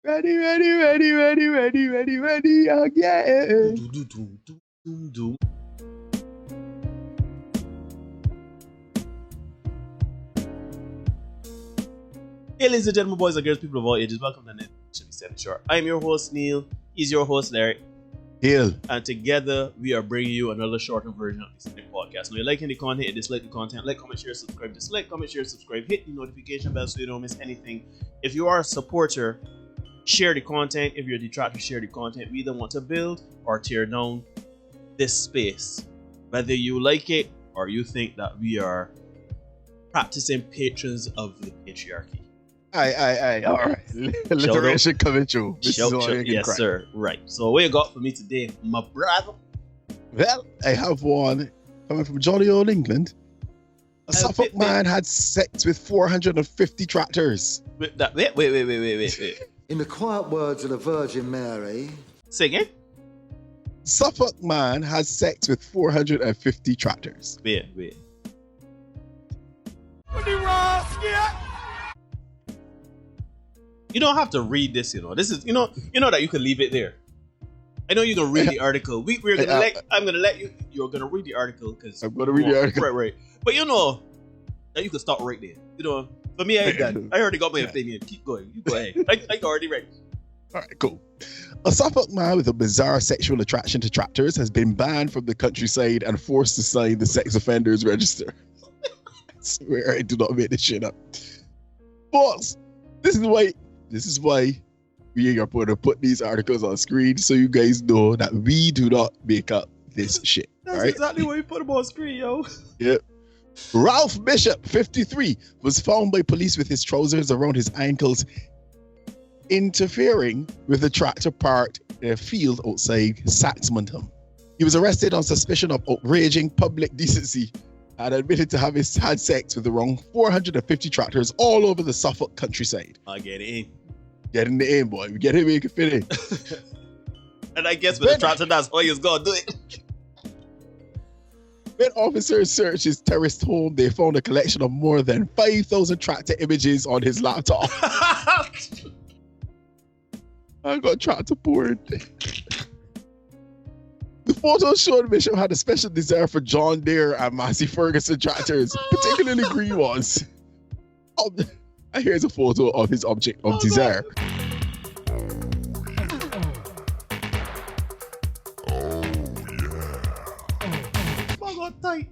Ready, again. Hey, ladies and gentlemen, boys and girls, people of all ages, welcome to the Should Be Said Short. I am your host, Neil. He's your host, Larry. Hill. And together, we are bringing you another shorter version of this podcast. Now, you're liking the content, you dislike the content, like, comment, share, subscribe, dislike, comment, share, subscribe, hit the notification bell so you don't miss anything. If you are a supporter, share the content. If you're a detractor, share the content. We either want to build or tear down this space. Whether you like it or you think that we are practicing patrons of the patriarchy. Aye. All right. Alliteration coming through. Yes, sir. Right. So what you got for me today, my brother? Well, I have one coming from jolly old England. A Suffolk man had sex with 450 tractors. Wait. In the quiet words of the Virgin Mary. Say again? Suffolk man had sex with 450 tractors. Wait. You don't have to read this, you know. This is, you know that you can leave it there. I know you're gonna read the article. I'm gonna let you. You're gonna read the article because I'm gonna read the article. Right. But you know that you can stop right there. You know, for me, I ain't done. I already got my opinion. Keep going. You go ahead. I already read. All right, cool. A Suffolk man with a bizarre sexual attraction to tractors has been banned from the countryside and forced to sign the sex offenders register. I swear I do not make this shit up. Folks, this is why we are going to put these articles on screen so you guys know that we do not make up this shit. That's right? exactly why we put them on screen, yo. Yep. Ralph Bishop, 53, was found by police with his trousers around his ankles, interfering with a tractor parked in a field outside Saxmundham. He was arrested on suspicion of outraging public decency and admitted to having had sex with around 450 tractors all over the Suffolk countryside. I get it in. Get in the aim, boy. We get him, we can fit in. And I guess with the tractor, that's all he's gonna do it. When officers searched his terraced home, they found a collection of more than 5,000 tractor images on his laptop. I got tractor porn. The photos showed Bishop had a special desire for John Deere and Massey Ferguson tractors, particularly green ones. And here's a photo of his object of desire. I got tight.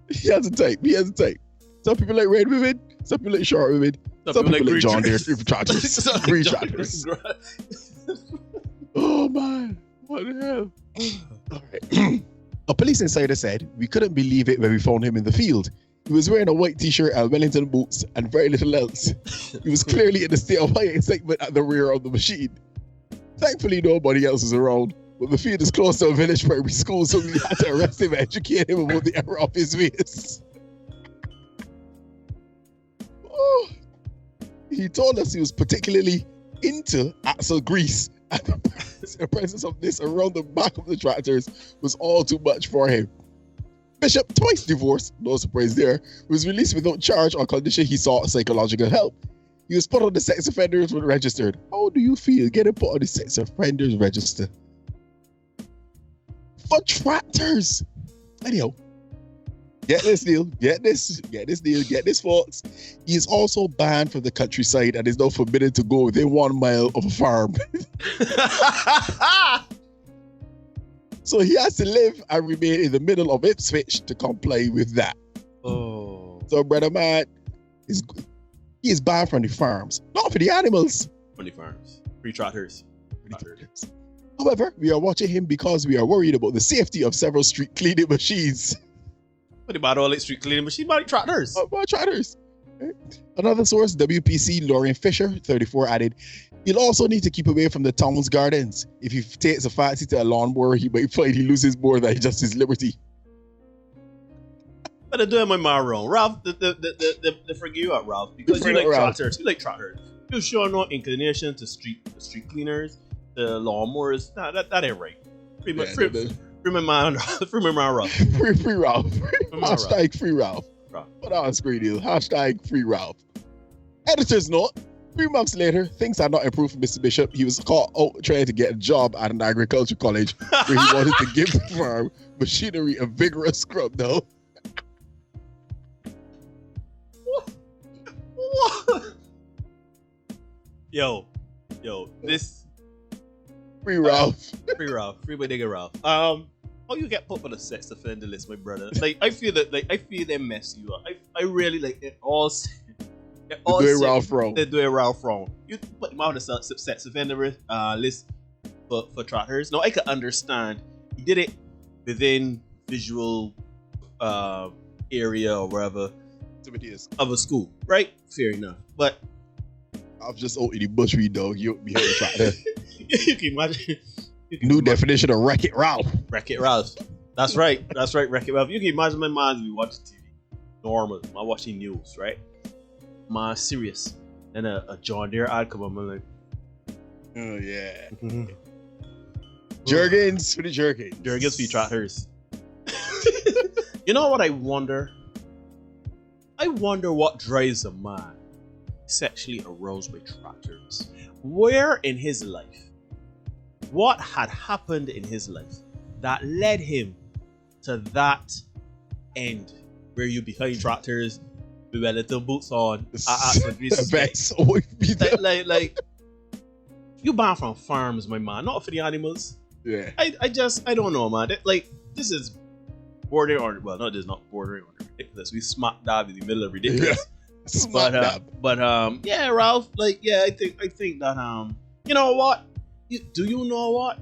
He has a type. Some people like red women, some people like short women, some people like John Deere tractors, green tractors. Oh man, what the hell? All right. A police insider said, "We couldn't believe it when we found him in the field. He was wearing a white t-shirt and Wellington boots and very little else. He was clearly in a state of high excitement at the rear of the machine. Thankfully, nobody else was around, but the field is close to a village primary school, so we had to arrest him and educate him about the error of his ways." Oh. He told us he was particularly into axle grease, and the presence of this around the back of the tractors was all too much for him. Bishop, twice divorced, no surprise there, was released without charge on condition he sought psychological help. He was put on the sex offenders when registered. How do you feel getting put on the sex offenders register? For tractors! Anyhow, get this deal, folks. He is also banned from the countryside and is now forbidden to go within 1 mile of a farm. So he has to live and remain in the middle of Ipswich to comply with that. Oh. So brother man, he is banned from the farms, not for the animals. From the farms. Free tractors. However, we are watching him because we are worried about the safety of several street cleaning machines. What about all that street cleaning machine? About tractors. About tractors. Another source, WPC Lorraine Fisher, 34, added, "He'll also need to keep away from the town's gardens. If he takes a fancy to a lawnmower, he might find he loses more than just his liberty." But I'm doing my man wrong. Ralph, they forgive you out, Ralph, because you like tractors. You like tractors. You show no inclination to street cleaners, the lawnmowers. Nah, that ain't right. Free my man Ralph. Free Ralph. Hashtag free Ralph. Put on screen deal. Hashtag free Ralph. Editor's note. 3 months later, things had not improved for Mr. Bishop. He was caught out trying to get a job at an agriculture college where he wanted to give the farm machinery a vigorous scrub, though. What? Yo, this Free Ralph. free my nigga Ralph. How you get put on the sex offender list, my brother? Like, I feel they mess you up. I really like it all. They're doing Ralph wrong. They're doing Ralph wrng. You put him on the sex offender list for trotters. No, I could understand. He did it within visual area or wherever of a school, right? Fair enough. But I've just out in the bushweed, dog. You be here trotter. you can imagine. New definition of Wreck-It Ralph. Wreck-It Ralph. That's right. Wreck-It Ralph. You can imagine my man be watching TV. Normal. I'm watching news, right? My serious. And a John Deere ad come up. I'm like, oh yeah. Jergens for the Jergens. Jergens for the trotters. You know what I wonder? I wonder what drives a man sexually aroused by trotters. Where in his life? What had happened in his life that led him to that end where you behind trotters with a little boots on? Like you buy from farms, my man, not for the animals. Yeah. I don't know, man. This is bordering on, well, no, this is not bordering on ridiculous. We smack dab in the middle of ridiculous. Yeah. Yeah, Ralph. I think that you know what? Do you know what?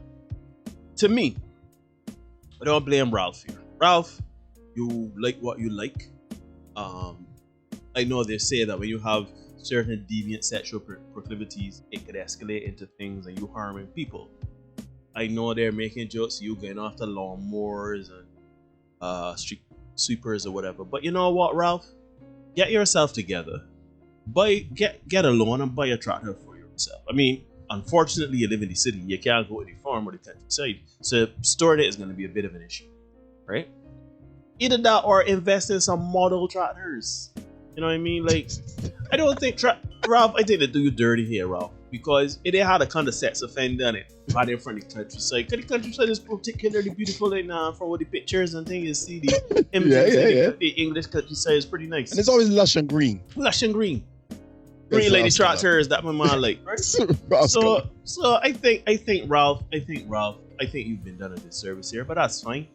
To me, I don't blame Ralph here. Ralph, you like what you like. I know they say that when you have certain deviant sexual proclivities, it could escalate into things and you harming people. I know they're making jokes, you going after lawnmowers and street sweepers or whatever. But you know what, Ralph? Get yourself together. Get a loan and buy a tractor for yourself. I mean, unfortunately, you live in the city. You can't go to the farm or the countryside. So storing it is going to be a bit of an issue, right? Either that or invest in some model tractors. You know what I mean? Like, I don't think Ralph, I think they do you dirty here, Ralph, because it had a kind of sex offender on it right in front of the countryside. Because the countryside is particularly beautiful in from all the pictures and things you see. The images the English countryside is pretty nice. And it's always lush and green. Lush and green. Green lady tractors that my man like, right? So I think Ralph, you've been done a disservice here, but that's fine.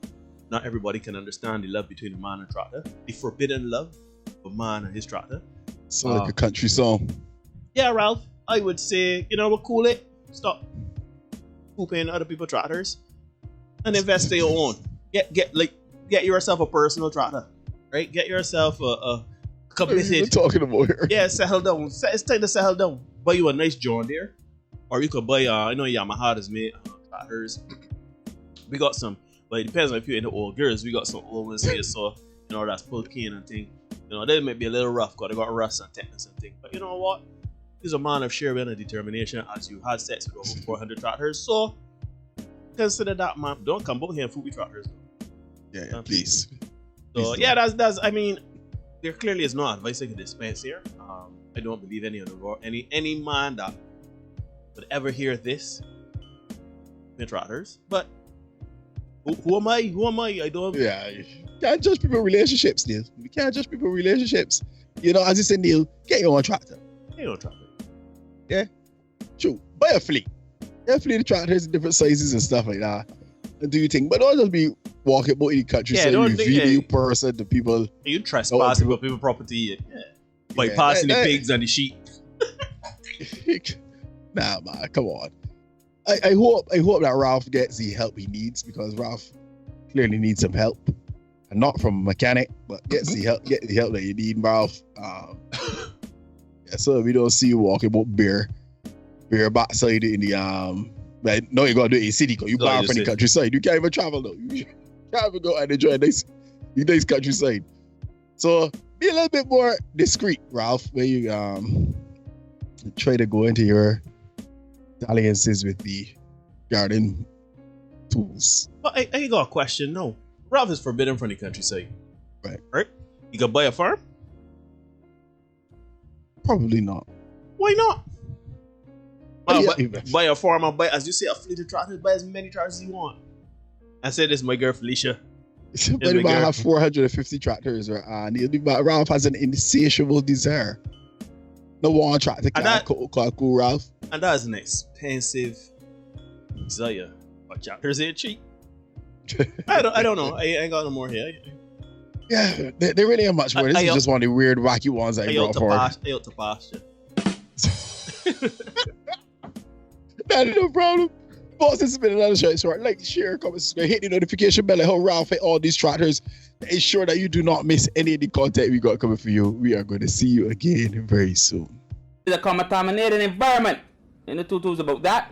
Not everybody can understand the love between a man and tractor, the forbidden love of man and his tractor. So like a country song. Yeah, Ralph, I would say, we'll cool it. Stop pooping other people's tractors and invest in your own. Get yourself a personal tractor, right? Get yourself a couple of things. Talking about here. Yeah, settle down. It's time to settle down. Buy you a nice John Deere, or you could buy I know Yamaha has made tractors. We got some, but it depends on if you're into old girls. We got some old ones here, so that's pulled cane and thing. They might be a little rough because they got rust and tetanus and thing. But you know what? He's a man of sheer will and determination, as you had sex with over 400 tractors. So consider that, man. Don't come out here and fool with tractors. Yeah, please. So yeah, that's. I mean, there clearly is no advice I can dispense here. I don't believe any man that would ever hear this with tractors. But who am I? I don't. Yeah, you can't judge people's relationships, Neil. You can't judge people's relationships. As you said, Neil, get your own tractor. Get your own tractor. Yeah, true. Buy a fleet. Get a fleet of tractors in different sizes and stuff like that, and do your thing. But don't just be walking about in the countryside, revealing your person to people. You trespassing with people's property, by passing the pigs and the sheep. Nah, man, come on. I hope that Ralph gets the help he needs, because Ralph clearly needs some help, and not from a mechanic, but get the help that you need, Ralph. So we don't see you walking about bare backside in the no, you gotta do it in the city because you buy from the countryside. You can't even travel though. You can't even go and enjoy a nice countryside. So be a little bit more discreet, Ralph, when you try to go into your dalliances with the garden tools. But I got a question. No, Ralph is forbidden from the countryside. Right. You can buy a farm? Probably not. Why not? Buy a farmer, buy, as you say, a fleet of tractors, buy as many tractors as you want. I said this, my girl Felicia. Somebody might have 450 tractors, right? And Ralph has an insatiable desire. No one tractor can cool Ralph. And that's an expensive desire. But tractors ain't cheap. I don't know. I ain't got no more here. Yeah, they really ain't much more. This is just one of the weird, wacky ones I brought forward. I out to pasture. No problem. Boss, this has been another show. So like, share, comment, subscribe, hit the notification bell, help Ralph hit all these trackers. Ensure that you do not miss any of the content we got coming for you. We are going to see you again very soon. It's a contaminated environment. And the tutu's about that.